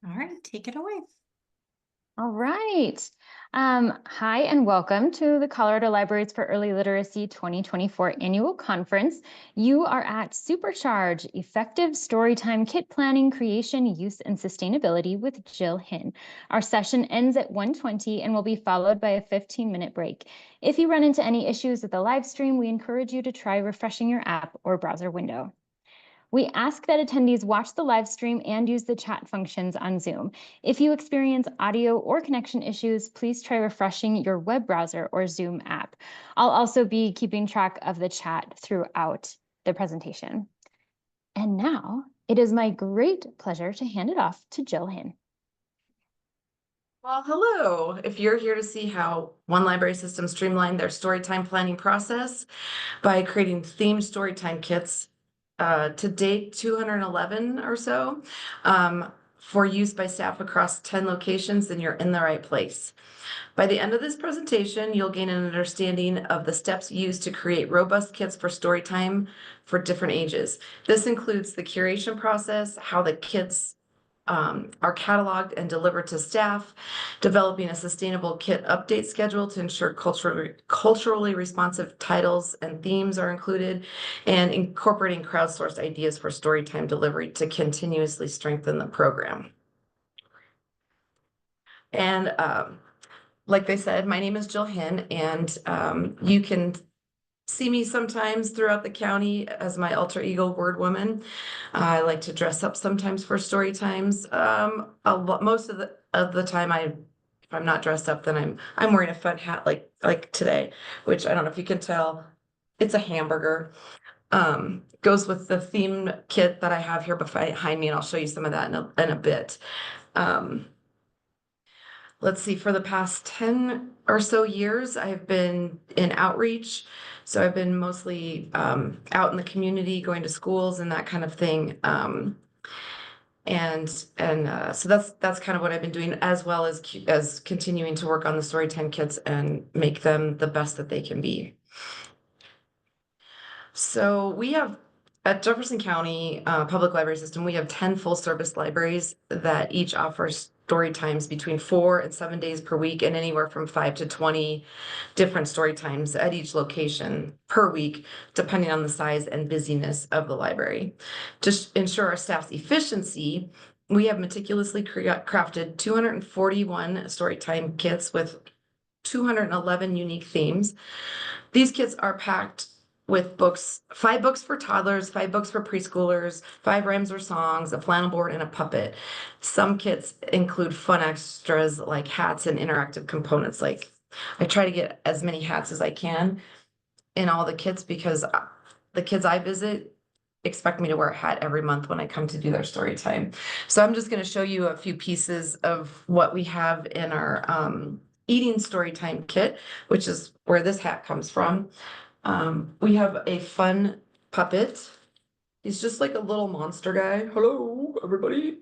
All right, take it away. All right. Hi, and welcome to the Colorado Libraries for Early Literacy 2024 Annual Conference. You are at Supercharge, Effective Storytime Kit Planning, Creation, Use, and Sustainability with Jill Hinn. Our session ends at 1:20 and will be followed by a 15-minute break. If you run into any issues with the live stream, we encourage you to try refreshing your app or browser window. We ask that attendees watch the live stream and use the chat functions on Zoom. If you experience audio or connection issues, please try refreshing your web browser or Zoom app. I'll also be keeping track of the chat throughout the presentation. And now it is my great pleasure to hand it off to Jill Hinn. Well, hello. If you're here to see how one library system streamlined their storytime planning process by creating themed storytime kits, to date 211 or so, for use by staff across 10 locations, then you're in the right place. By the end of this presentation, you'll gain an understanding of the steps used to create robust kits for storytime for different ages. This includes the curation process, how the kits are cataloged and delivered to staff, developing a sustainable kit update schedule to ensure culturally responsive titles and themes are included, and incorporating crowdsourced ideas for storytime delivery to continuously strengthen the program. And like they said, my name is Jill Hinn, and you can see me sometimes throughout the county as my alter ego word woman. I like to dress up sometimes for story times. Most of the time, if I'm not dressed up, then I'm wearing a fun hat like today, which I don't know if you can tell. It's a hamburger. Goes with the theme kit that I have here behind me, and I'll show you some of that in a bit. Um, let's see, for the past 10 or so years, I've been in outreach. So I've been mostly out in the community, going to schools and that kind of thing. So that's kind of what I've been doing, as well as continuing to work on the Storytime kits and make them the best that they can be. So we have at Jefferson County Public Library System, we have 10 full service libraries that each offers story times between 4 and 7 days per week, and anywhere from 5 to 20 different story times at each location per week, depending on the size and busyness of the library. To ensure our staff's efficiency, we have meticulously crafted 241 story time kits with 211 unique themes. These kits are packed with books, 5 books for toddlers, 5 books for preschoolers, 5 rhymes or songs, a flannel board, and a puppet. Some kits include fun extras like hats and interactive components. Like I try to get as many hats as I can in all the kits because the kids I visit expect me to wear a hat every month when I come to do their story time. So I'm just going to show you a few pieces of what we have in our eating story time kit, which is where this hat comes from. We have a fun puppet. He's just like a little monster guy. Hello, everybody.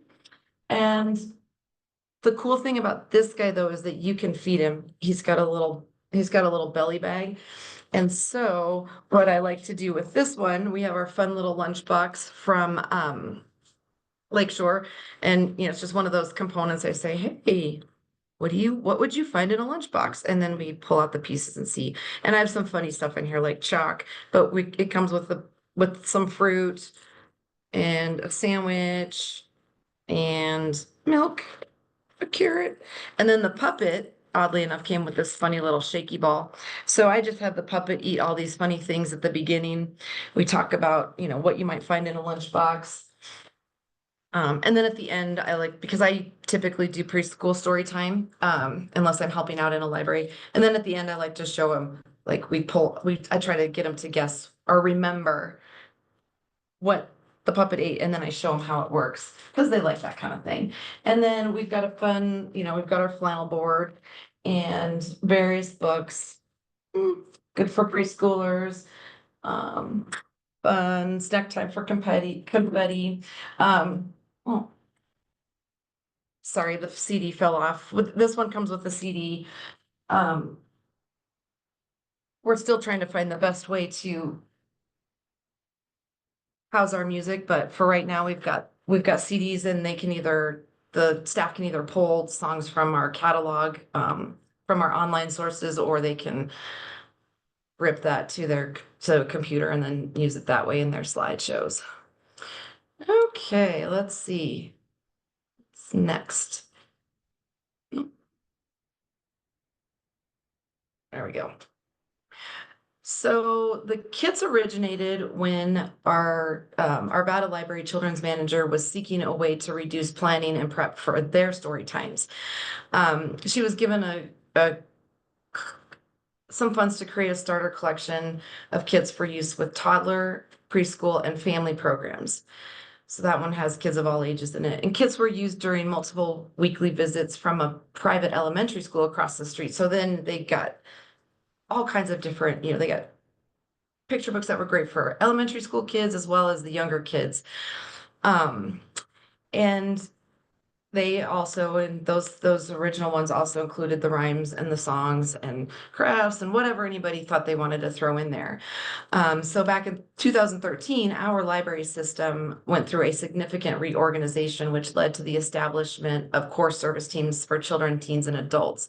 And the cool thing about this guy though is that you can feed him. He's got a little belly bag. And so what I like to do with this one, we have our fun little lunchbox from Lakeshore. And it's just one of those components. I say, hey, what would you find in a lunchbox? And then we pull out the pieces and see. And I have some funny stuff in here like chalk, but it comes with some fruit and a sandwich and milk, a carrot. And then the puppet, oddly enough, came with this funny little shaky ball. So I just had the puppet eat all these funny things at the beginning. We talk about, what you might find in a lunchbox. And then at the end, because I typically do preschool story time, unless I'm helping out in a library. And then at the end, I like to show them, like I try to get them to guess or remember what the puppet ate, and then I show them how it works because they like that kind of thing. And then we've got we've got our flannel board and various books, good for preschoolers, fun snack time for confetti. Oh, sorry, the CD fell off. This one comes with the CD. We're still trying to find the best way to house our music, but for right now we've got CDs, and they can either the staff can either pull songs from our catalog, from our online sources, or they can rip that to their computer and then use it that way in their slideshows. Okay, let's see. What's next? There we go. So the kits originated when our Battle Library children's manager was seeking a way to reduce planning and prep for their story times. She was given some funds to create a starter collection of kits for use with toddler, preschool, and family programs. So that one has kids of all ages in it. And kits were used during multiple weekly visits from a private elementary school across the street. So then they got all kinds of different, they got picture books that were great for elementary school kids as well as the younger kids. Um, and they also, and those original ones also included the rhymes and the songs and crafts and whatever anybody thought they wanted to throw in there. So back in 2013, our library system went through a significant reorganization, which led to the establishment of core service teams for children, teens, and adults.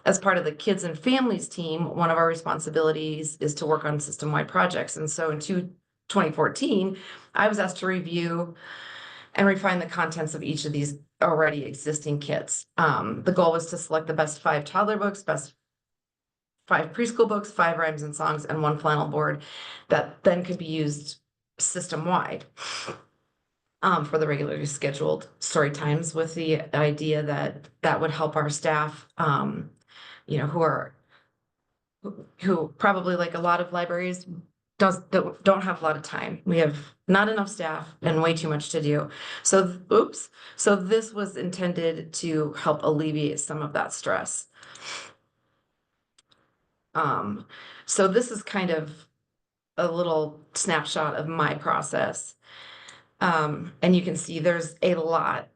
As part of the kids and families team, one of our responsibilities is to work on system-wide projects. And so in 2014, I was asked to review and refine the contents of each of these already existing kits. The goal was to select the best 5 toddler books, best 5 preschool books, 5 rhymes and songs, and 1 flannel board that then could be used system-wide for the regularly scheduled story times, with the idea that that would help our staff, who probably, like a lot of libraries, don't have a lot of time. We have not enough staff and way too much to do. So, oops. So this was intended to help alleviate some of that stress. Um, so this is kind of a little snapshot of my process. And you can see there's a lot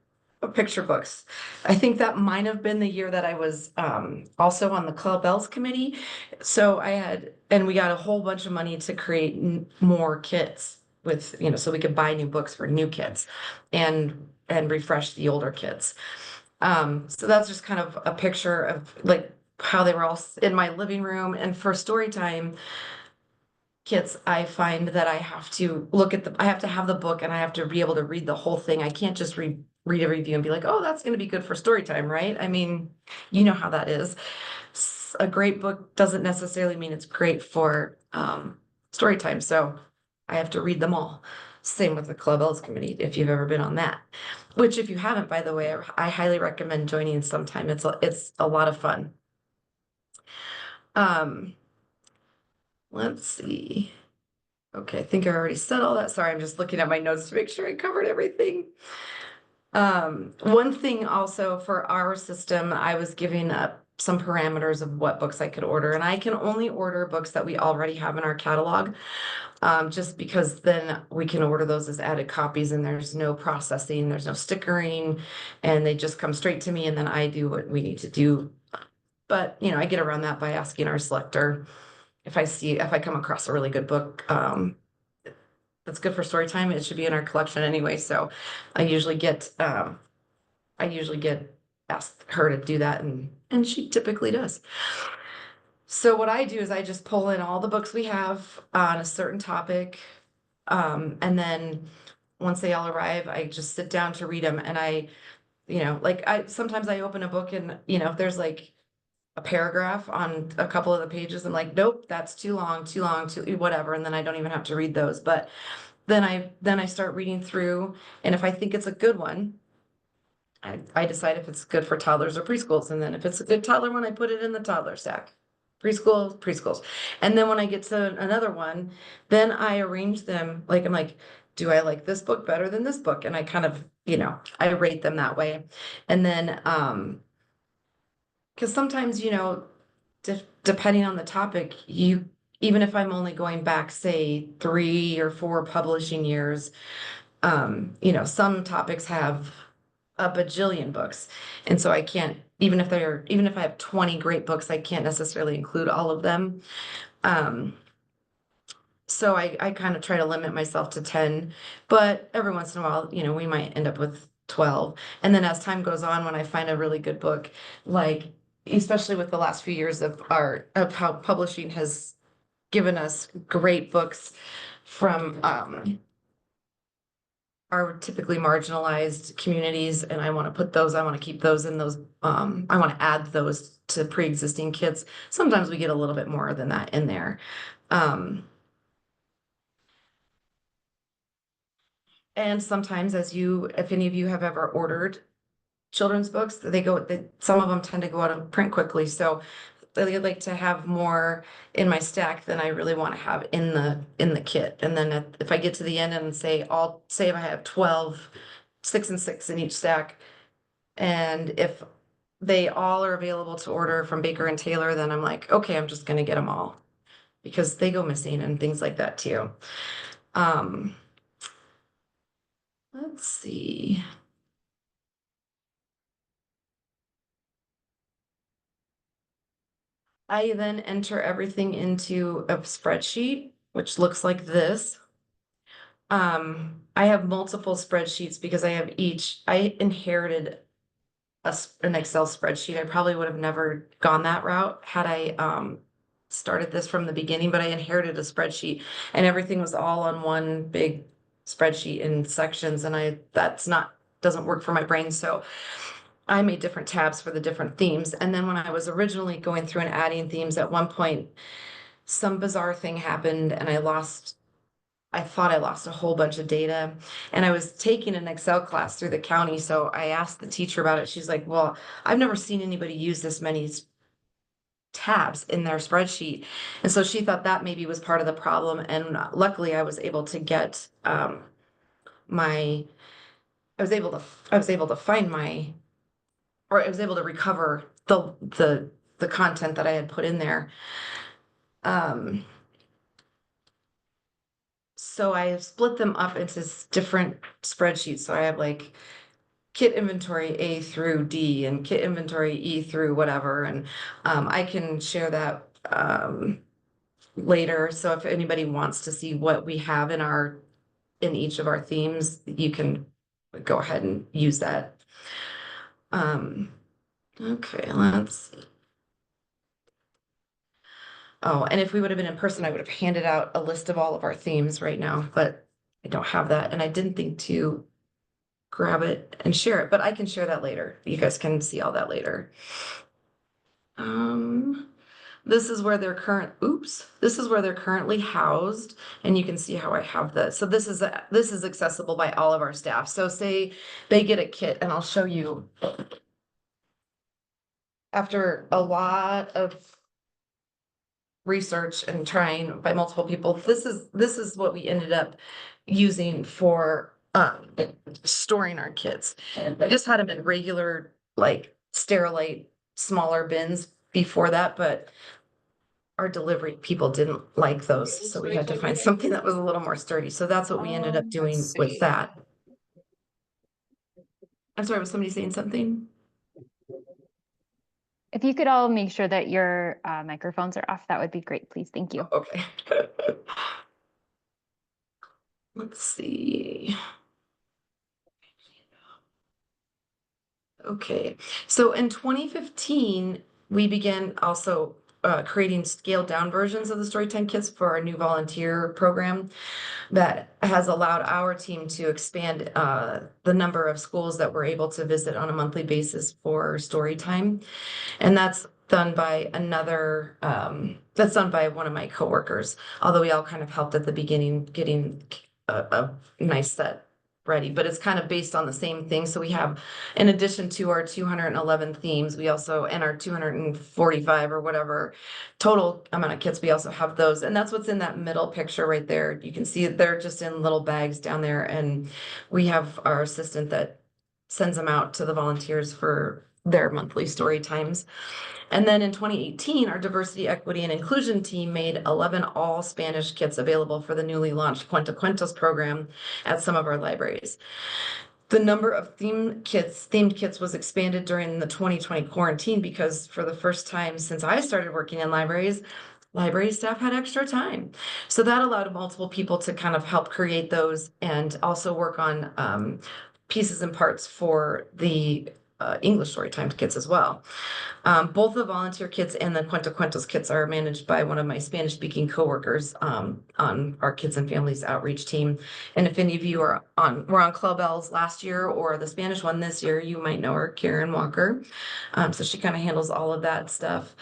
of picture books. I think that might have been the year that I was also on the Club Bells committee. So and we got a whole bunch of money to create more kits with, so we could buy new books for new kids and refresh the older kids. So that's just kind of a picture of like how they were all in my living room. And for story time kits, I find that I have to I have to have the book and I have to be able to read the whole thing. I can't just read a review and be like, oh, that's going to be good for story time, right? I mean, you know how that is. A great book doesn't necessarily mean it's great for story time. So I have to read them all. Same with the Club Elves Committee, if you've ever been on that. Which, if you haven't, by the way, I highly recommend joining sometime. It's a lot of fun. Um, let's see. Okay, I think I already said all that. Sorry, I'm just looking at my notes to make sure I covered everything. One thing also for our system, I was giving up some parameters of what books I could order, and I can only order books that we already have in our catalog, just because then we can order those as added copies and there's no processing, there's no stickering, and they just come straight to me and then I do what we need to do. But, I get around that by asking our selector if I come across a really good book, that's good for story time, it should be in our collection anyway. So I usually get, asked her to do that, and she typically does. So what I do is I just pull in all the books we have on a certain topic. And then once they all arrive, I just sit down to read them. And sometimes I open a book and, if there's like a paragraph on a couple of the pages, I'm like, nope, that's too long, too whatever. And then I don't even have to read those. But then I start reading through, and if I think it's a good one, I decide if it's good for toddlers or preschools. And then if it's a good toddler one, I put it in the toddler stack. Preschools. And then when I get to another one, then I arrange them, like I'm like, do I like this book better than this book? And I kind of, I rate them that way. And then because sometimes, depending on the topic, even if I'm only going back, say, 3 or 4 publishing years, some topics have a bajillion books. And so I can't, even if I have 20 great books, I can't necessarily include all of them. So I kind of try to limit myself to 10, but every once in a while, we might end up with 12. And then as time goes on, when I find a really good book, like especially with the last few years of how publishing has given us great books from are typically marginalized communities, and I want to put those, I want to keep those in those, I want to add those to pre-existing kits. Sometimes we get a little bit more than that in there. Um, and sometimes if any of you have ever ordered children's books, some of them tend to go out of print quickly. So I'd like to have more in my stack than I really want to have in the kit. And then if I get to the end and say if I have 12, 6 and 6 in each stack, and if they all are available to order from Baker and Taylor, then I'm like, okay, I'm just gonna get them all because they go missing and things like that too. Um, let's see. I then enter everything into a spreadsheet, which looks like this. I have multiple spreadsheets because I inherited an Excel spreadsheet. I probably would have never gone that route had I started this from the beginning, but I inherited a spreadsheet and everything was all on one big spreadsheet in sections, and doesn't work for my brain. So I made different tabs for the different themes. And then when I was originally going through and adding themes, at one point, some bizarre thing happened and I thought I lost a whole bunch of data, and I was taking an Excel class through the county. So I asked the teacher about it. She's like, well, I've never seen anybody use this many tabs in their spreadsheet. And so she thought that maybe was part of the problem. And luckily I was able to get, my, I was able to find or I was able to recover the content that I had put in there. Um, so I split them up into different spreadsheets. So I have like kit inventory A through D and kit inventory E through whatever. And I can share that later. So if anybody wants to see what we have in each of our themes, you can go ahead and use that. Um, okay, let's see. Oh, and if we would have been in person, I would have handed out a list of all of our themes right now, but I don't have that. And I didn't think to grab it and share it, but I can share that later. You guys can see all that later. Um, this is where this is where they're currently housed, and you can see how I have this. So this is accessible by all of our staff. So say they get a kit, and I'll show you after a lot of research and trying by multiple people, this is what we ended up using for storing our kits. I just had them in regular, like Sterilite, smaller bins before that, but our delivery people didn't like those, so we had to find something that was a little more sturdy. So that's what we ended up doing with that. I'm sorry, was somebody saying something? If you could all make sure that your microphones are off, that would be great, please. Thank you. Okay. Let's see. Okay, so in 2015, we began also creating scaled down versions of the Storytime kits for our new volunteer program that has allowed our team to expand the number of schools that we're able to visit on a monthly basis for story time. And that's done by one of my coworkers, although we all kind of helped at the beginning getting a nice set ready, but it's kind of based on the same thing. So we have, in addition to our 211 themes, we also, and our 245 or whatever total amount of kits, we also have those. And that's what's in that middle picture right there. You can see they're just in little bags down there. And we have our assistant that sends them out to the volunteers for their monthly story times. And then in 2018, our diversity, equity, and inclusion team made 11 all Spanish kits available for the newly launched Cuenta Cuentos program at some of our libraries. The number of themed kits was expanded during the 2020 quarantine because for the first time since I started working in libraries, library staff had extra time. So that allowed multiple people to kind of help create those and also work on pieces and parts for the English Storytime kits as well. Both the volunteer kits and the Cuento Cuentos kits are managed by one of my Spanish speaking coworkers on our kids and families outreach team. And if any of you were on Club L's last year or the Spanish one this year, you might know her, Karen Walker. So she kind of handles all of that stuff.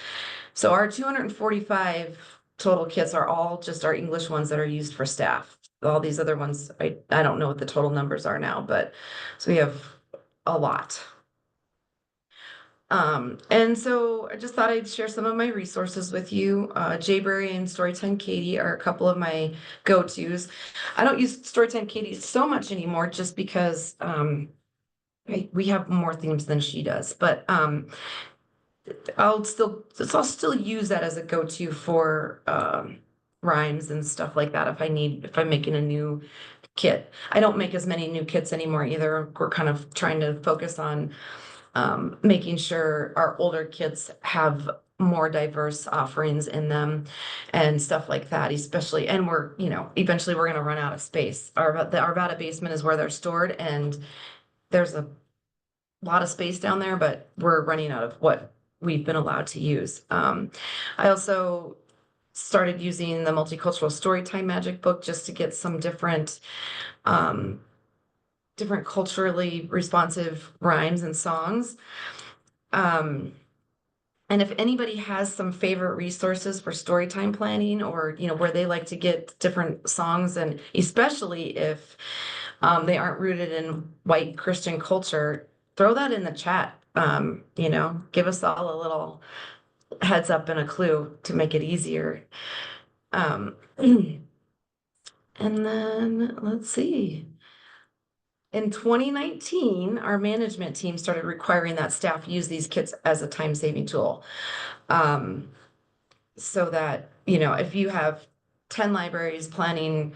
So our 245 total kits are all just our English ones that are used for staff. All these other ones, I don't know what the total numbers are now, but so we have a lot. And so I just thought I'd share some of my resources with you. Jayberry and Storytime Katie are a couple of my go-tos. I don't use Storytime Katie so much anymore just because we have more themes than she does. But I'll still use that as a go-to for rhymes and stuff like that if I'm making a new kit. I don't make as many new kits anymore either. We're kind of trying to focus on making sure our older kids have more diverse offerings in them and stuff like that, especially, and eventually we're going to run out of space. Our Arvada basement is where they're stored, and there's a lot of space down there, but we're running out of what we've been allowed to use. I also started using the Multicultural Storytime Magic book just to get some um, different culturally responsive rhymes and songs. Um, and if anybody has some favorite resources for storytime planning or, where they like to get different songs, and especially if they aren't rooted in white Christian culture, throw that in the chat. Give us all a little heads up and a clue to make it easier. Um, and then let's see. In 2019, our management team started requiring that staff use these kits as a time saving tool. Um, so that, if you have 10 libraries planning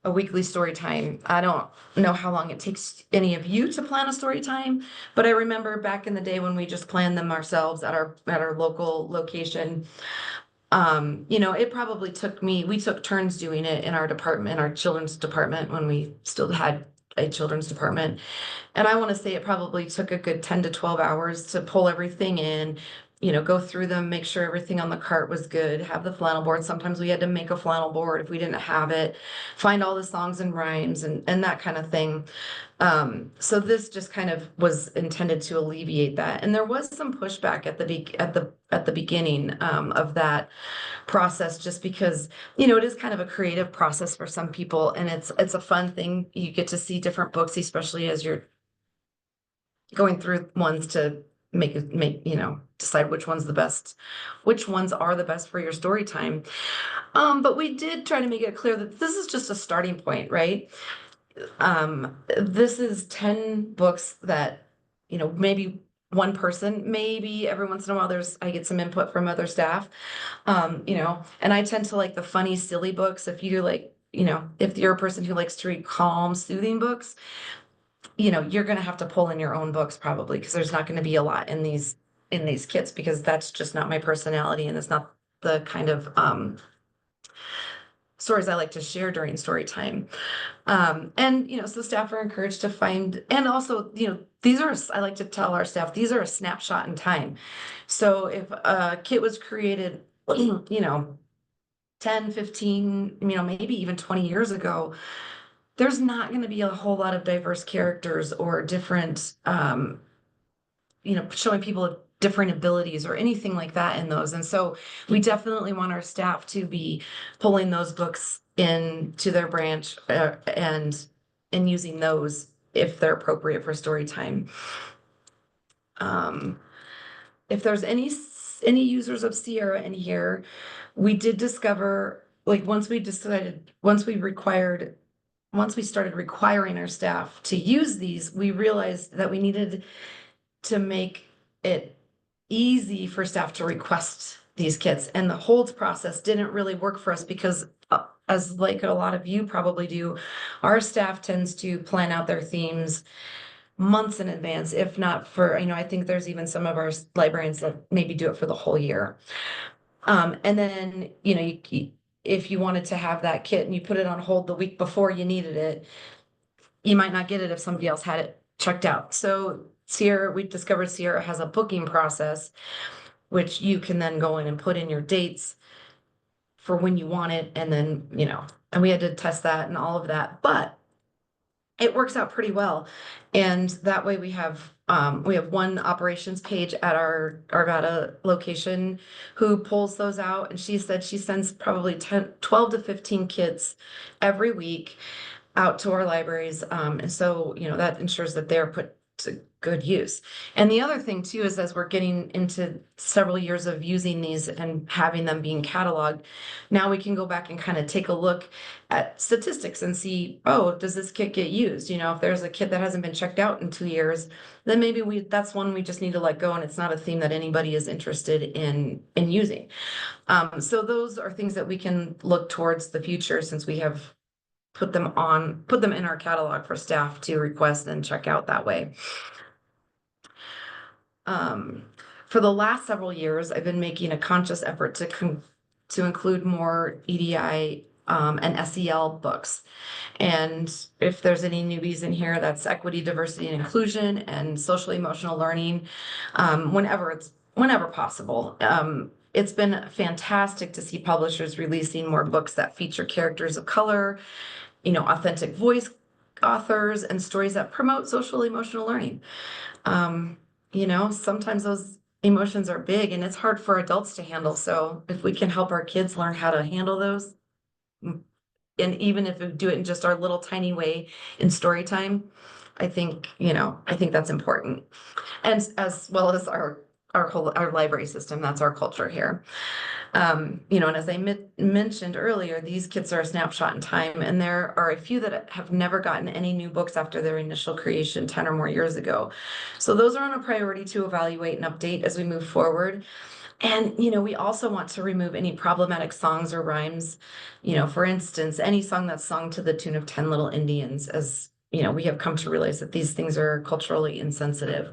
a weekly story time, I don't know how long it takes any of you to plan a story time, but I remember back in the day when we just planned them ourselves at our local location. It probably we took turns doing it in our department, our children's department, when we still had a children's department. And I want to say it probably took a good 10 to 12 hours to pull everything in, go through them, make sure everything on the cart was good, have the flannel board. Sometimes we had to make a flannel board if we didn't have it, find all the songs and rhymes and that kind of thing. So this just kind of was intended to alleviate that. And there was some pushback at the beginning of that process, just because, it is kind of a creative process for some people, and it's a fun thing. You get to see different books, especially as you're going through ones to decide which one's the best, which ones are the best for your story time. But we did try to make it clear that this is just a starting point, right? This is 10 books that, maybe one person, maybe every once in a while I get some input from other staff. And I tend to like the funny, silly books. If you're a person who likes to read calm, soothing books, you're going to have to pull in your own books probably, because there's not going to be a lot in these kits, because that's just not my personality, and it's not the kind of stories I like to share during story time. And so staff are encouraged to find, and also, I like to tell our staff, these are a snapshot in time. So if a kit was created, 10, 15, maybe even 20 years ago, there's not going to be a whole lot of diverse characters or different, showing people different abilities or anything like that in those. And so we definitely want our staff to be pulling those books into their branch and using those if they're appropriate for story time. If there's any users of Sierra in here, we did discover, like, once we started requiring our staff to use these, we realized that we needed to make it easy for staff to request these kits. And the holds process didn't really work for us because, as like a lot of you probably do, our staff tends to plan out their themes months in advance, if not for, I think there's even some of our librarians that maybe do it for the whole year. And then, if you wanted to have that kit and you put it on hold the week before you needed it, you might not get it if somebody else had it checked out. So Sierra, we discovered Sierra has a booking process, which you can then go in and put in your dates for when you want it. And then, and we had to test that and all of that, but it works out pretty well. And that way we have one operations page at our Arvada location who pulls those out. And she said she sends probably 12 to 15 kits every week out to our libraries. And so, that ensures that they're put to good use. And the other thing too is as we're getting into several years of using these and having them being cataloged, now we can go back and kind of take a look at statistics and see, oh, does this kit get used? If there's a kit that hasn't been checked out in 2 years, then maybe that's one we just need to let go, and it's not a theme that anybody is interested in using. So those are things that we can look towards the future, since we have put them in our catalog for staff to request and check out that way. Um, for the last several years, I've been making a conscious effort to include more EDI and SEL books. And if there's any newbies in here, that's equity, diversity, and inclusion, and social emotional learning, whenever possible. It's been fantastic to see publishers releasing more books that feature characters of color, authentic voice authors, and stories that promote social emotional learning. Sometimes those emotions are big and it's hard for adults to handle. So if we can help our kids learn how to handle those, and even if we do it in just our little tiny way in story time, I think that's important. And as well as our library system, that's our culture here. And as I mentioned earlier, these kits are a snapshot in time, and there are a few that have never gotten any new books after their initial creation 10 or more years ago. So those are on a priority to evaluate and update as we move forward. And, we also want to remove any problematic songs or rhymes. For instance, any song that's sung to the tune of 10 Little Indians, as we have come to realize that these things are culturally insensitive.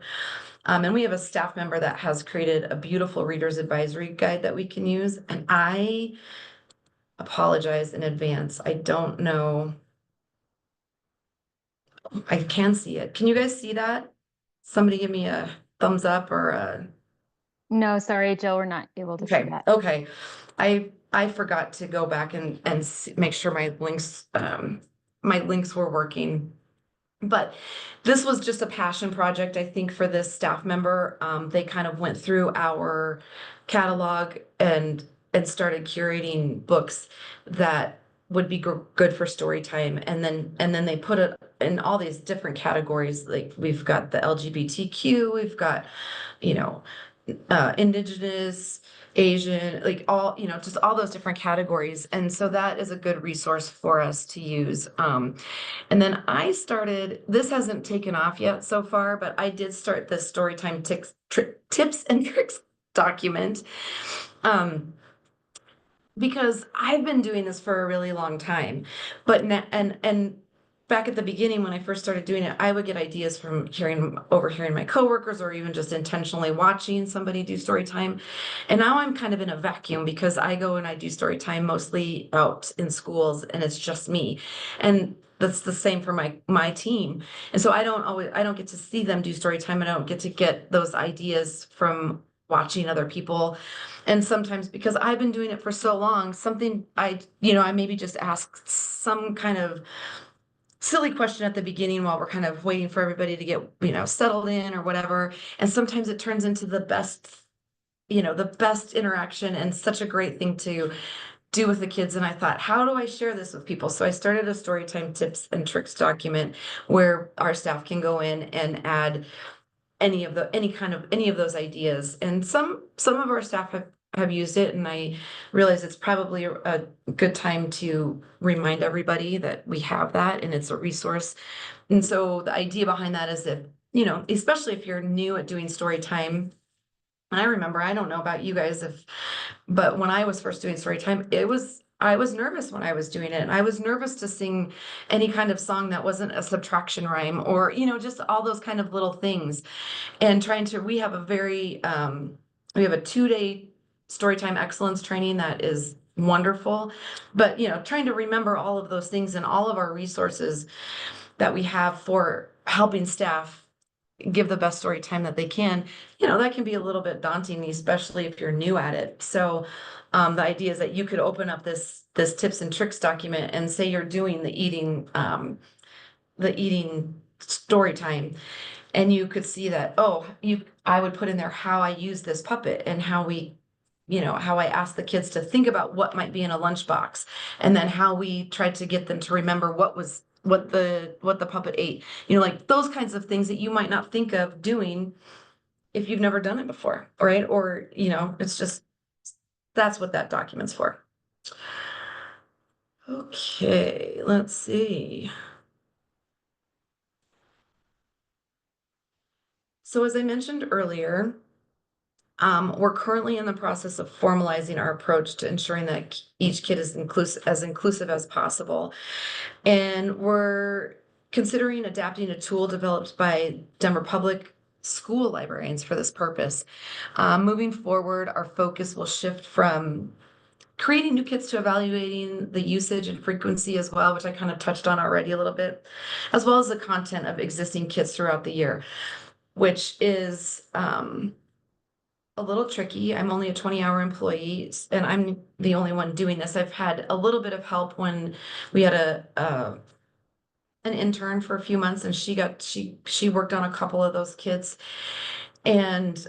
And we have a staff member that has created a beautiful reader's advisory guide that we can use. And I apologize in advance. I don't know. I can see it. Can you guys see that? Somebody give me a thumbs up or a. No, sorry, Jill, we're not able to see Okay, that. okay. I forgot to go back and make sure my links were working. But this was just a passion project, I think, for this staff member. They kind of went through our catalog and started curating books that would be good for story time, and then they put it in all these different categories. Like we've got the LGBTQ, we've got, you know, Indigenous, Asian, like all, just all those different categories. And so that is a good resource for us to use. And then this hasn't taken off yet so far, but I did start this Storytime tips and tricks document. Because I've been doing this for a really long time, but and back at the beginning when I first started doing it, I would get ideas from overhearing my coworkers, or even just intentionally watching somebody do story time. And now I'm kind of in a vacuum because I go and I do story time mostly out in schools, and it's just me. And that's the same for my team. And so I don't get to see them do story time, and I don't get those ideas from watching other people. And sometimes because I've been doing it for so long, I maybe just ask some kind of silly question at the beginning while we're kind of waiting for everybody to get, settled in or whatever. And sometimes it turns into the best interaction and such a great thing to do with the kids. And I thought, how do I share this with people? So I started a Storytime tips and tricks document where our staff can go in and add any of those ideas. And some of our staff have used it, and I realize it's probably a good time to remind everybody that we have that and it's a resource. And so the idea behind that is that, especially if you're new at doing story time. And I remember, I don't know about you guys, but when I was first doing story time, I was nervous when I was doing it. And I was nervous to sing any kind of song that wasn't a subtraction rhyme, or, just all those kind of little things. And we have a 2-day Storytime excellence training that is wonderful. But, trying to remember all of those things and all of our resources that we have for helping staff give the best story time that they can, that can be a little bit daunting, especially if you're new at it. So the idea is that you could open up this tips and tricks document and say you're doing the eating story time, and you could see that, I would put in there how I use this puppet and how I asked the kids to think about what might be in a lunchbox, and then how we tried to get them to remember what the puppet ate. Like those kinds of things that you might not think of doing if you've never done it before, right? Or, it's just that's what that document's for. Okay, let's see. So as I mentioned earlier, we're currently in the process of formalizing our approach to ensuring that each kid is inclusive as possible. And we're considering adapting a tool developed by Denver Public School librarians for this purpose. Moving forward, our focus will shift from creating new kits to evaluating the usage and frequency as well, which I kind of touched on already a little bit, as well as the content of existing kits throughout the year, which is a little tricky. I'm only a 20-hour employee, and I'm the only one doing this. I've had a little bit of help when we had an intern for a few months, and she worked on a couple of those kids. And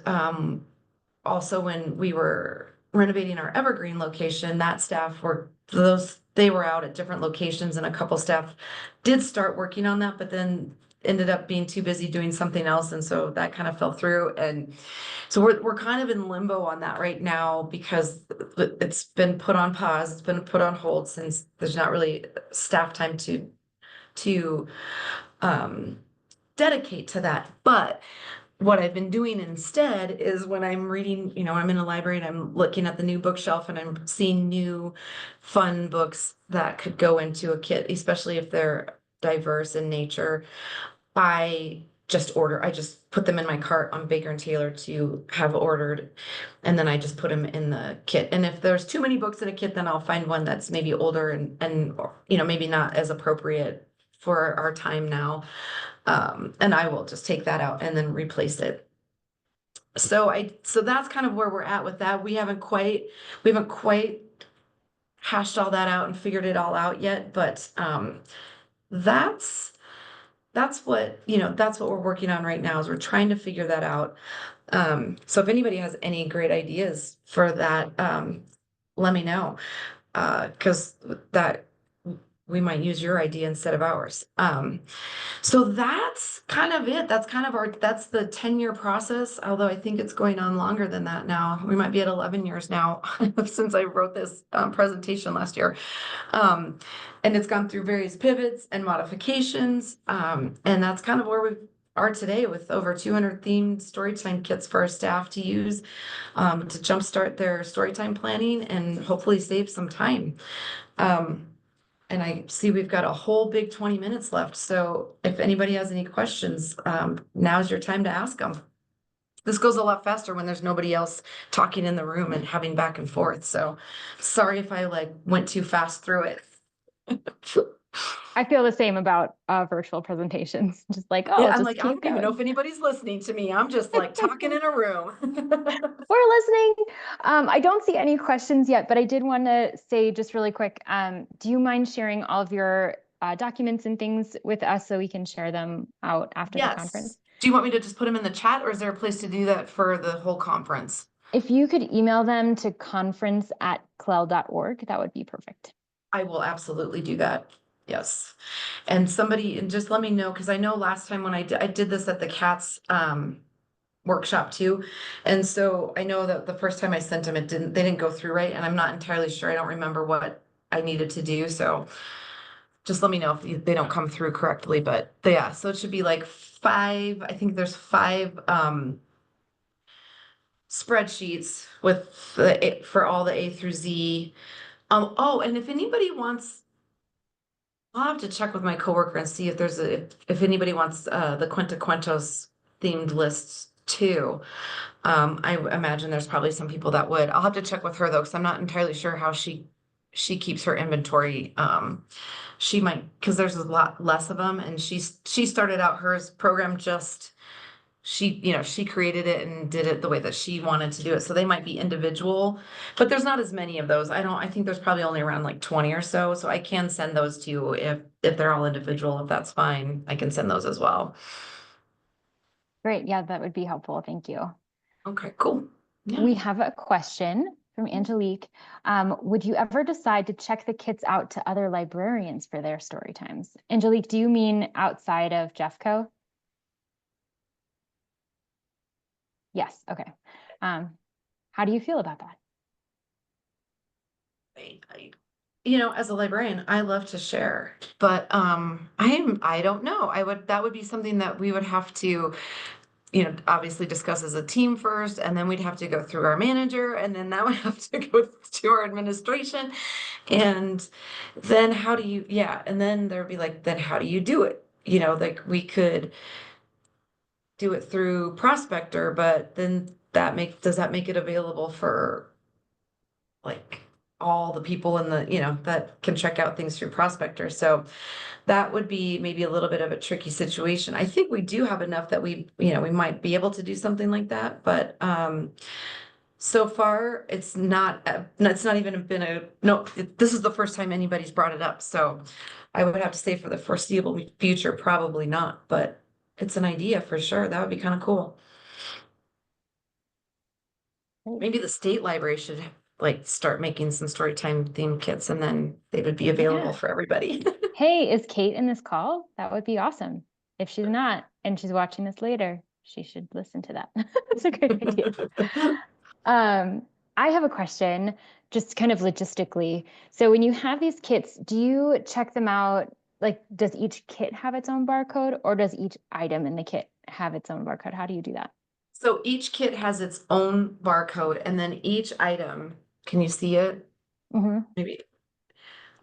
also when we were renovating our Evergreen location, that staff were they were out at different locations, and a couple staff did start working on that, but then ended up being too busy doing something else, and so that kind of fell through. And so we're kind of in limbo on that right now because it's been put on pause, it's been put on hold since there's not really staff time to um dedicate to that. But what I've been doing instead is when I'm reading, I'm in a library and I'm looking at the new bookshelf and I'm seeing new fun books that could go into a kit, especially if they're diverse in nature. I just put them in my cart on Baker and Taylor to have ordered, and then I just put them in the kit. And if there's too many books in a kit, then I'll find one that's maybe older and maybe not as appropriate for our time now. And I will just take that out and then replace it. So that's kind of where we're at with that. We haven't quite hashed all that out and figured it all out yet, but that's that's what we're working on right now, is we're trying to figure that out. So if anybody has any great ideas for that, let me know. Because that we might use your idea instead of ours. So that's kind of it. That's the 10-year process, although I think it's going on longer than that now. We might be at 11 years now since I wrote this presentation last year. And it's gone through various pivots and modifications. And that's kind of where we are today, with over 200 themed storytime kits for our staff to use to jumpstart their storytime planning and hopefully save some time. And I see we've got a whole big 20 minutes left. So if anybody has any questions, now's your time to ask them. This goes a lot faster when there's nobody else talking in the room and having back and forth. So sorry if I went too fast through it. I feel the same about virtual presentations. Just like, Yeah, oh, I'm just like, I keep don't even know going. if anybody's listening to me. I'm just talking in a room. We're listening. I don't see any questions yet, but I did want to say just really quick, do you mind sharing all of your documents and things with us so we can share them out after the conference? Yes. Do you want me to just put them in the chat, or is there a place to do that for the whole conference? If you could email them to conference@clel.org, that would be perfect. I will absolutely do that. Yes. And just let me know, because I know last time when I did this at the CATS workshop too. And so I know that the first time I sent them, they didn't go through right. And I'm not entirely sure. I don't remember what I needed to do. So just let me know if they don't come through correctly. But yeah, so it should be I think there's 5 spreadsheets for all the A through Z. And if anybody wants, I'll have to check with my coworker and see if anybody wants the Cuentacuentos themed lists too. I imagine there's probably some people that would. I'll have to check with her though, because I'm not entirely sure how she she keeps her inventory. She might, because there's a lot less of them, and she started out hers program just she created it and did it the way that she wanted to do it. So they might be individual, but there's not as many of those. I think there's probably only around like 20 or so. So I can send those to you if they're all individual, if that's fine. I can send those as well. Great. Yeah, that would be helpful. Thank you. Okay, cool. Yeah. We have a question from Angelique. Would you ever decide to check the kits out to other librarians for their story times? Angelique, do you mean outside of Jeffco? Yes. Okay. How do you feel about that? I, as a librarian, I love to share, but I don't know. That would be something that we would have to, obviously discuss as a team first, and then we'd have to go through our manager, and then that would have to go to our administration. And then and then there'd be like, then how do you do it? Like we could do it through Prospector, but then does that make it available for like all the people in that can check out things through Prospector? So that would be maybe a little bit of a tricky situation. I think we do have enough that we might be able to do something like that, but so far it's not even been no, this is the first time anybody's brought it up. So I would have to say for the foreseeable future, probably not, but it's an idea for sure. That would be kind of cool. Great. Maybe the state library should like start making some story time theme kits, and then they would be available Yeah. for everybody. Hey, is Kate in this call? That would be awesome. If she's not, and she's watching this later, she should listen to that. That's a great idea. Um, I have a question, just kind of logistically. So when you have these kits, do you check them out? Like, does each kit have its own barcode, or does each item in the kit have its own barcode? How do you do that? So each kit has its own barcode, and then each item, can you see it? Hmm. Maybe,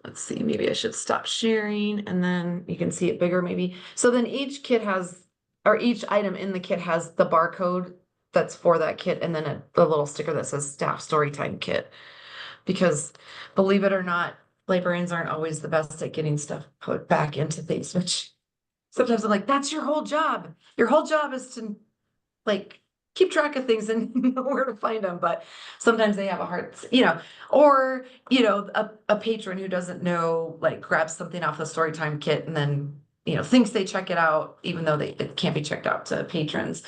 let's see, maybe I should stop sharing and then you can see it bigger maybe. So then each item in the kit has the barcode that's for that kit, and then the little sticker that says staff storytime kit. Because believe it or not, librarians aren't always the best at getting stuff put back into things, which sometimes I'm like, that's your whole job. Your whole job is to like keep track of things and know where to find them. But sometimes they have a hard, or a patron who doesn't know, like grabs something off the storytime kit and then thinks they check it out, even though it can't be checked out to patrons.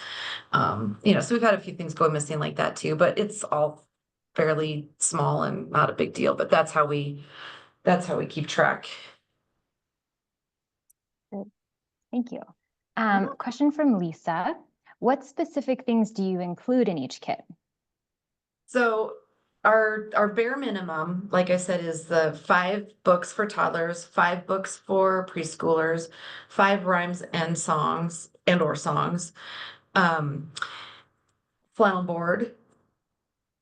So we've had a few things go missing like that too, but it's all fairly small and not a big deal. But that's how we keep track. Thank you. Question from Lisa. What specific things do you include in each kit? So our bare minimum, like I said, is the 5 books for toddlers, 5 books for preschoolers, 5 rhymes and songs or songs, um, flannel board,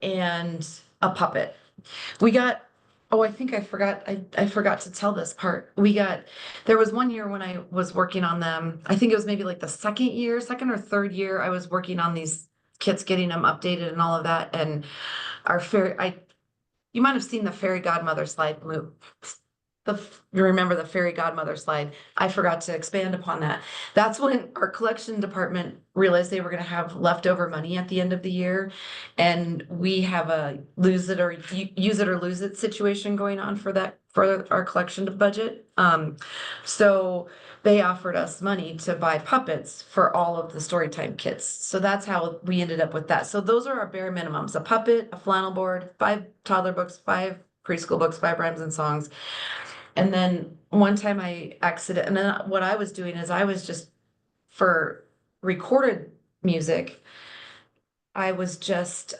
and a puppet. We got, oh, I think I forgot to tell this part. There was one year when I was working on them. I think it was maybe like the second or third year I was working on these kits, getting them updated and all of that. And our fairy, you might have seen the fairy godmother slide move. You remember the fairy godmother slide. I forgot to expand upon that. That's when our collection department realized they were going to have leftover money at the end of the year. And we have a use it or lose it situation going on for our collection budget. So they offered us money to buy puppets for all of the storytime kits. So that's how we ended up with that. So those are our bare minimums: a puppet, a flannel board, 5 toddler books, 5 preschool books, 5 rhymes and songs. And then one time and then what I was doing is I was just, for recorded music, I was just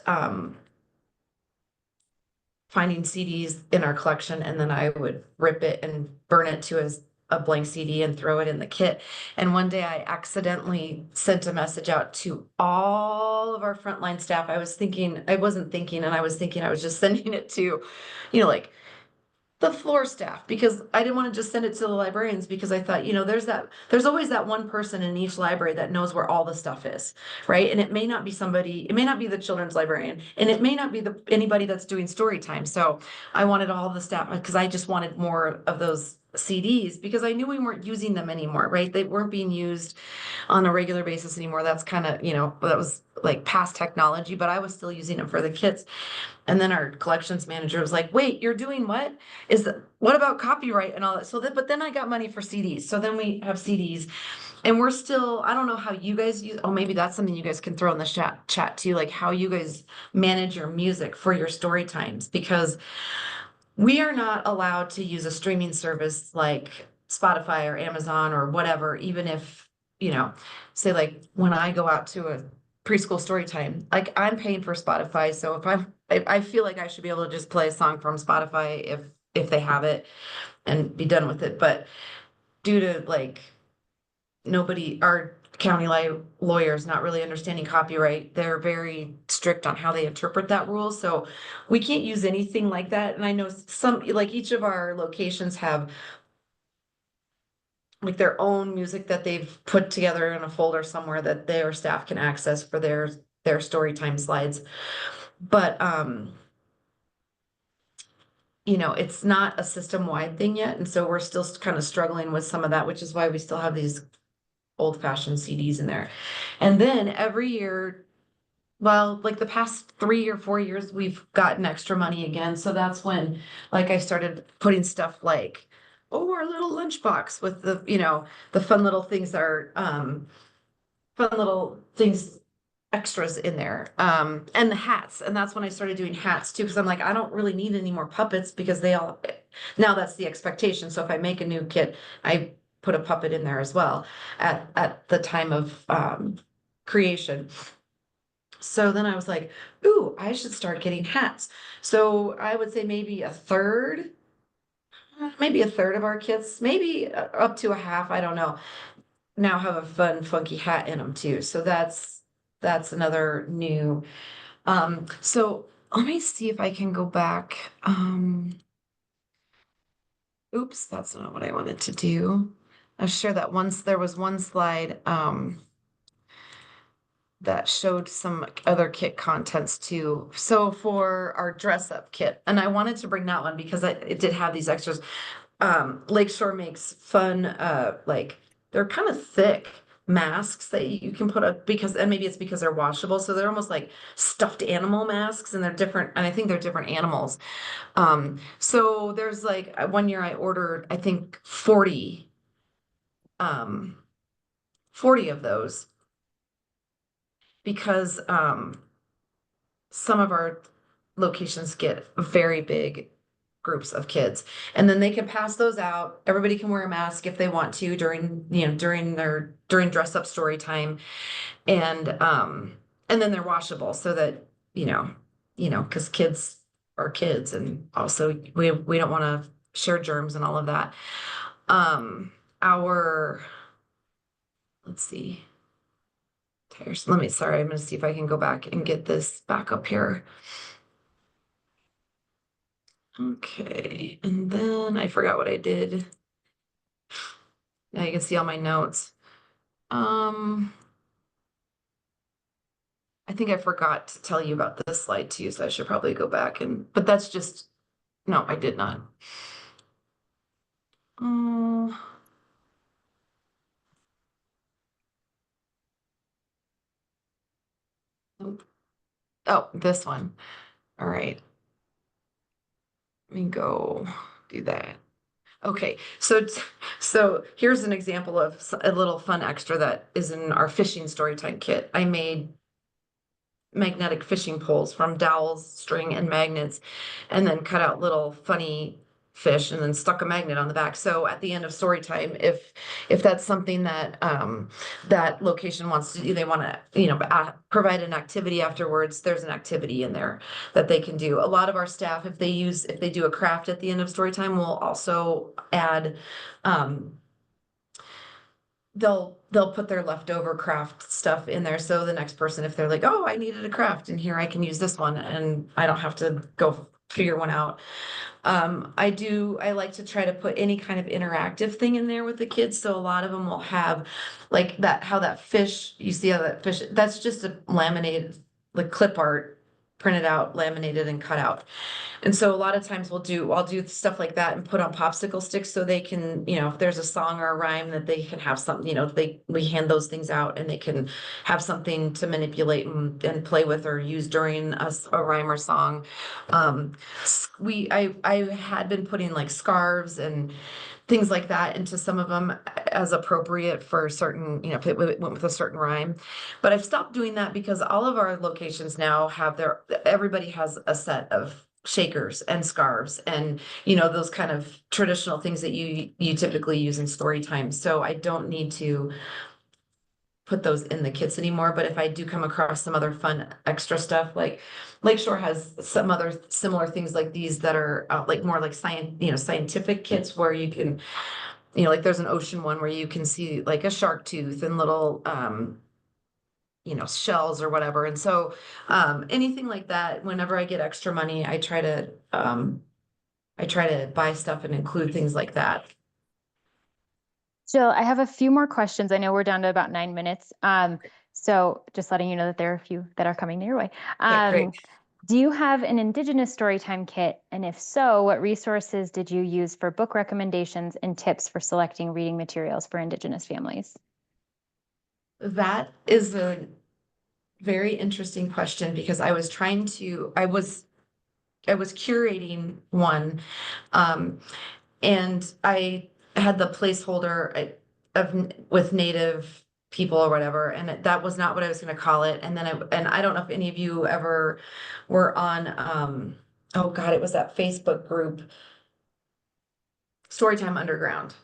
finding CDs in our collection, and then I would rip it and burn it to a blank CD and throw it in the kit. And one day I accidentally sent a message out to all of our frontline staff. I wasn't thinking, and I was thinking I was just sending it to, like the floor staff, because I didn't want to just send it to the librarians, because I thought, there's always that one person in each library that knows where all the stuff is, right? And it may not be somebody, it may not be the children's librarian, and it may not be anybody that's doing story time. So I wanted all the staff, because I just wanted more of those CDs, because I knew we weren't using them anymore, right? They weren't being used on a regular basis anymore. That's kind of, that was like past technology, but I was still using them for the kids. And then our collections manager was like, wait, you're doing what? What about copyright and all that? But then I got money for CDs. So then we have CDs, and we're still, I don't know how you guys use, oh, maybe that's something you guys can throw in the chat too, like how you guys manage your music for your story times, because we are not allowed to use a streaming service like Spotify or Amazon or whatever, even if, say like when I go out to a preschool story time, like I'm paying for Spotify. So I feel like I should be able to just play a song from Spotify if they have it and be done with it. But due to like our county lawyers not really understanding copyright, they're very strict on how they interpret that rule. So we can't use anything like that. And I know some, like each of our locations have like their own music that they've put together in a folder somewhere that their staff can access for their story time slides. But it's not a system-wide thing yet. And so we're still kind of struggling with some of that, which is why we still have these old-fashioned CDs in there. And then every year, well, like the past 3 or 4 years, we've gotten extra money again. So that's when, like, I started putting stuff like, oh, our little lunchbox with the fun little things that are fun little things extras in there. And the hats. And that's when I started doing hats too, because I'm like, I don't really need any more puppets, because now that's the expectation. So if I make a new kit, I put a puppet in there as well at the time of creation. So then I was like, ooh, I should start getting hats. So I would say maybe a third of our kits, maybe up to a half, I don't know, now have a fun, funky hat in them too. So that's another new. So let me see if I can go back. Oops, that's not what I wanted to do. I'll share that once there was one slide. That showed some other kit contents too. So for our dress up kit, and I wanted to bring that one because it did have these extras. Lakeshore makes fun, like they're kind of thick masks that you can put up, and maybe it's because they're washable. So they're almost like stuffed animal masks, and they're different. And I think they're different animals. So there's like one year I ordered, I think um, 40 of those, because some of our locations get very big groups of kids, and then they can pass those out. Everybody can wear a mask if they want to during dress up story time, and then they're washable, so that because kids are kids, and also we don't want to share germs and all of that. Our let's see. Sorry, I'm gonna see if I can go back and get this back up here. Okay, and then I forgot what I did. Now you can see all my notes. Um, I think I forgot to tell you about this slide too, so I should probably go back but that's just, no, I did not. Um, oh, this one. All right. Let me go do that. Okay, so here's an example of a little fun extra that is in our fishing storytime kit. I made magnetic fishing poles from dowels, string, and magnets, and then cut out little funny fish and then stuck a magnet on the back. So at the end of story time, if that's something that that location wants to do, they want to provide an activity afterwards, there's an activity in there that they can do. A lot of our staff, if they do a craft at the end of story time, will also add they'll put their leftover craft stuff in there. So the next person, if they're like, oh, I needed a craft and here I can use this one, and I don't have to go figure one out. I like to try to put any kind of interactive thing in there with the kids. So a lot of them will have like that, how that fish, you see how that fish, that's just a laminated, like clip art, printed out, laminated and cut out. And so a lot of times I'll do stuff like that and put on popsicle sticks so they can, if there's a song or a rhyme that they can have something, we hand those things out and they can have something to manipulate and play with or use during a rhyme or song. Um, I had been putting like scarves and things like that into some of them as appropriate for certain, if it went with a certain rhyme. But I've stopped doing that because all of our locations now everybody has a set of shakers and scarves and those kind of traditional things that you typically use in story time. So I don't need to put those in the kits anymore. But if I do come across some other fun extra stuff, like Lakeshore has some other similar things like these that are like more like scientific kits where you can, like there's an ocean one where you can see like a shark tooth and little shells or whatever. And so anything like that, whenever I get extra money, I try to buy stuff and include things like that. Jill, I have a few more questions. I know we're down to about 9 minutes. So just letting you know that there are a few that are coming your way. Okay, great. Do you have an Indigenous Storytime kit? And if so, what resources did you use for book recommendations and tips for selecting reading materials for Indigenous families? That is a very interesting question because I was curating one, and I had the placeholder with Native people or whatever, and that was not what I was going to call it. And then I don't know if any of you ever were on, oh God, it was that Facebook group, Storytime Underground.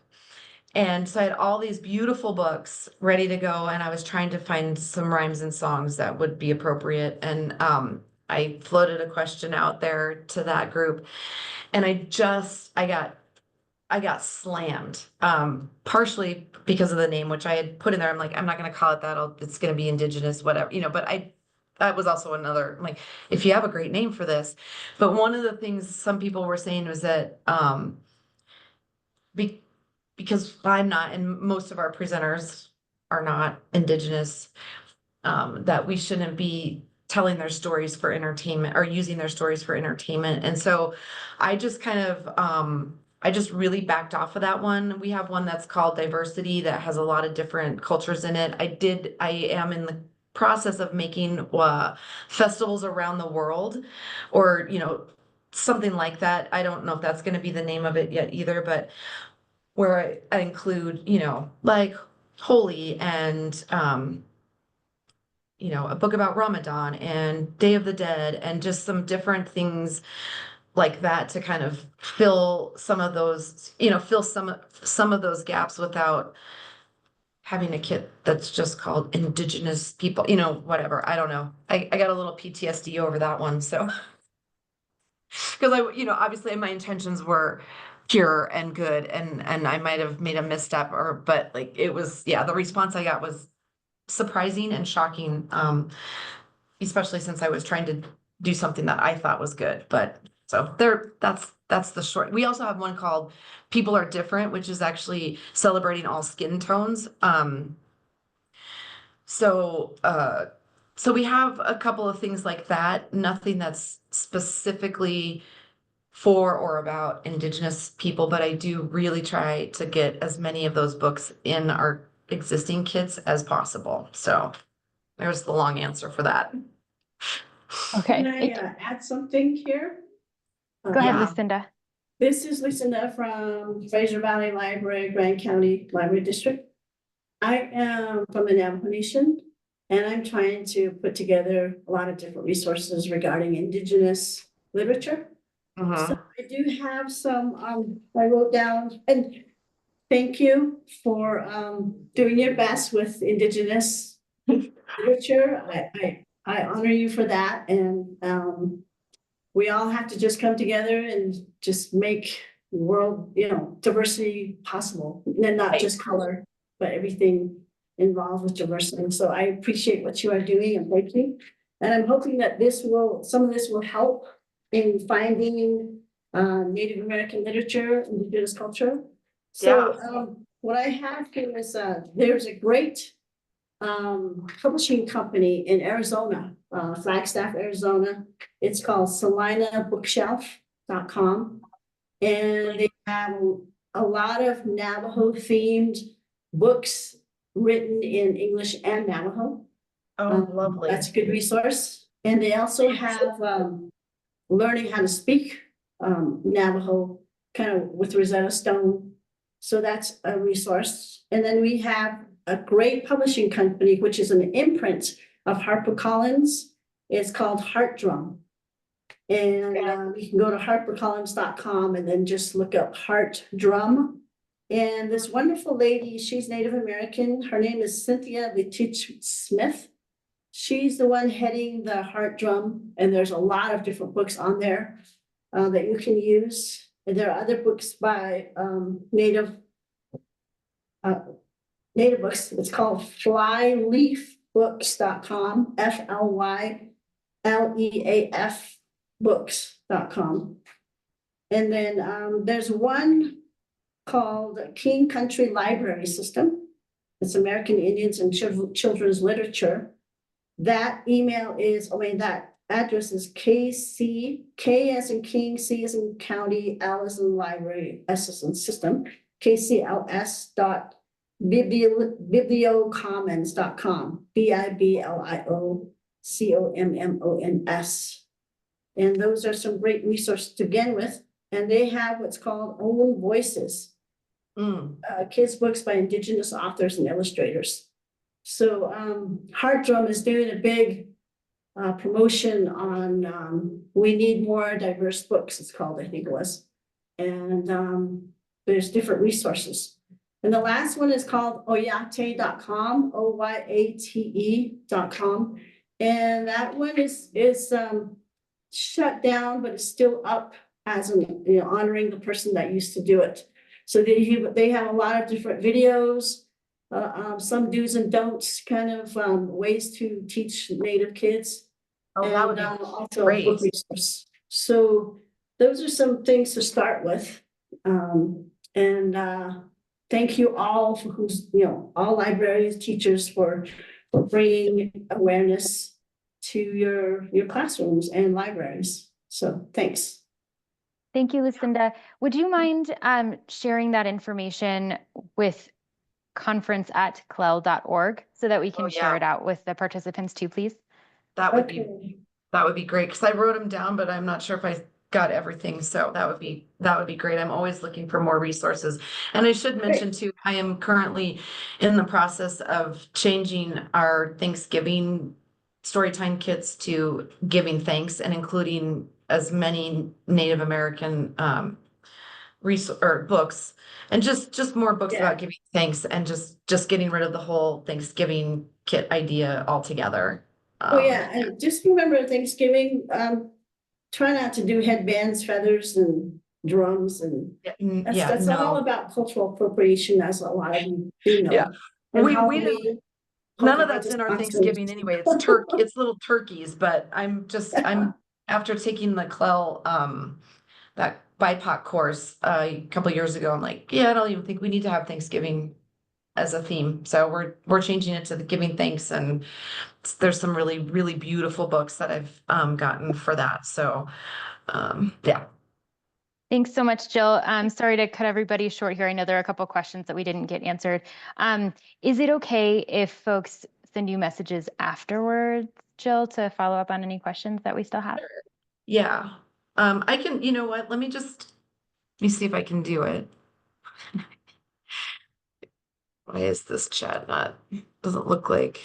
And so I had all these beautiful books ready to go, and I was trying to find some rhymes and songs that would be appropriate. And I floated a question out there to that group, and I got slammed. Partially because of the name, which I had put in there. I'm like, I'm not going to call it that. It's going to be Indigenous, whatever, But that was also another like, if you have a great name for this. But one of the things some people were saying was that be, because I'm not, and most of our presenters are not Indigenous, that we shouldn't be telling their stories for entertainment or using their stories for entertainment. And so I just I just really backed off of that one. We have one that's called Diversity that has a lot of different cultures in it. I am in the process of making festivals around the world or, something like that. I don't know if that's going to be the name of it yet either, but where I include, like Holy and, a book about Ramadan and Day of the Dead and just some different things like that to kind of fill some of those, fill some of those gaps without having a kit that's just called Indigenous people, whatever. I don't know. I got a little PTSD over that one. So because obviously my intentions were pure and good and I might have made a misstep but like it was, yeah, the response I got was surprising and shocking, especially since I was trying to do something that I thought was good. But so that's the short. We also have one called People Are Different, which is actually celebrating all skin tones. So so we have a couple of things like that, nothing that's specifically for or about Indigenous people, but I do really try to get as many of those books in our existing kits as possible. So there's the long answer for that. Can Okay, I add something here? go ahead, Yeah. Lucinda. This is Lucinda from Fraser Valley Library, Grand County Library District. I am from the Navajo Nation, and I'm trying to put together a lot of different resources regarding Indigenous literature. So I do have some, I wrote down, and thank you for doing your best with Indigenous literature. I honor you for that, and we all have to just come together and just make world, diversity possible, and not just color, but everything involved with diversity. So I appreciate what you are doing and thank you. And I'm hoping that some of this will help in finding Native American literature, indigenous culture. So, what I have here is, there's a great publishing company in Arizona, Flagstaff, Arizona. It's called salinabookshelf.com. And they have a lot of Navajo themed books written in English and Navajo. Lovely. That's a good resource. And they also have learning how to speak Navajo, kind of with Rosetta Stone. So that's a resource. And then we have a great publishing company, which is an imprint of HarperCollins. It's called Heart Drum. And you can go to harpercollins.com and then just look up Heart Drum. And this wonderful lady, she's Native American. Her name is Cynthia Letitch Smith. She's the one heading the Heart Drum, and there's a lot of different books on there that you can use. And there are other books by Native books. It's called flyleafbooks.com, FLYLEAF books.com. And then there's one called King Country Library System. It's American Indians and Children's Literature. That email is, that address is KC, K as in King, C as in County, L as in Library, S as in System, KCLS.bibliocommons.com, BIBLIOCOMMONS. And those are some great resources to begin with. And they have what's called Own Voices, kids' books by Indigenous authors and illustrators. So Heart Drum is doing a big promotion on we need more diverse books, it's called, I think it was. And there's different resources. And the last one is called oyate.com, OYATE.com. And that one is shut down, but it's still up as an, honoring the person that used to do it. So they have a lot of different videos, some do's and don'ts, kind of ways to teach Native kids. That would be also great. a book resource. So those are some things to start with. Thank you all for all librarians, teachers for bringing awareness to your classrooms and libraries. So thanks. Thank you, Lucinda. Would you mind sharing that information with conference@clel.org so that we can share it out with the participants too, please? That would be great, because I wrote them down, but I'm not sure if I got everything. So that would be great. I'm always looking for more resources. And I should mention too, I am currently in the process of changing our Thanksgiving storytime kits to giving thanks and including as many Native American books and just more books about giving thanks and just getting rid of the whole Thanksgiving kit idea altogether. And just remember Thanksgiving, try not to do headbands, feathers, and drums, and that's all about cultural appropriation, as a lot of you do know. Yeah, and none of that's in our Thanksgiving anyway. It's it's little turkeys, but I'm after taking the CLEL that BIPOC course a couple of years ago, I'm like, I don't even think we need to have Thanksgiving as a theme. So we're changing it to the giving thanks, and there's some really, really beautiful books that I've gotten for that. So Thanks so much, Jill. I'm sorry to cut everybody short here. I know there are a couple of questions that we didn't get answered. Is it okay if folks send you messages afterwards, Jill, to follow up on any questions that we still have? Yeah. I can, you know what, let me see if I can do it. Why is this chat doesn't look like.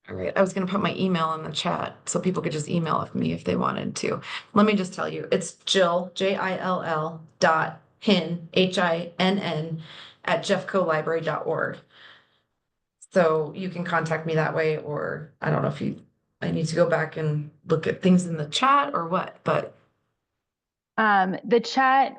All right, I was going to put my email in the chat so people could just email me if they wanted to. Let me just tell you, it's Jill, JILL .Hinn, HINN @jeffcolibrary.org. So you can contact me that way, or I don't know if I need to go back and look at things in the chat or what, but. The chat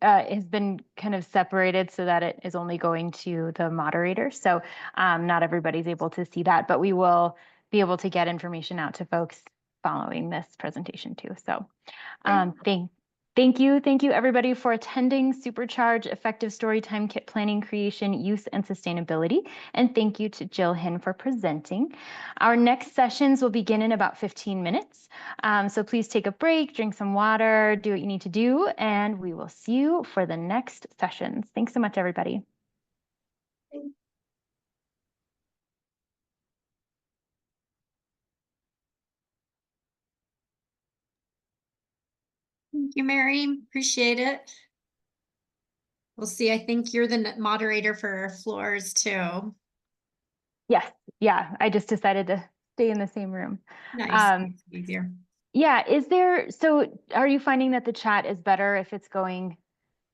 has been kind of separated so that it is only going to the moderator. So not everybody's able to see that, but we will be able to get information out to folks following this presentation too. So thank you everybody for attending Supercharge Effective Storytime Kit Planning, Creation, Use, and Sustainability. And thank you to Jill Hinn for presenting. Our next sessions will begin in about 15 minutes. So please take a break, drink some water, do what you need to do, and we will see you for the next sessions. Thanks so much, everybody. Thank you, Mary. Appreciate it. We'll see. I think you're the moderator for floors too. Yes, yeah, I just decided to stay in the same room. Nice. Easier. Yeah, so are you finding that the chat is better if it's going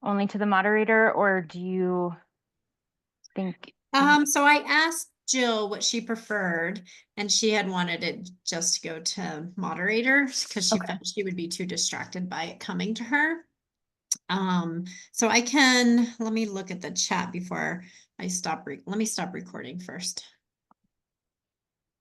only to the moderator, or do you think? So I asked Jill what she preferred, and she had wanted it just to go to moderator because she felt she would be too distracted by it coming to her. So let me look at the chat before I stop. Let me stop recording first.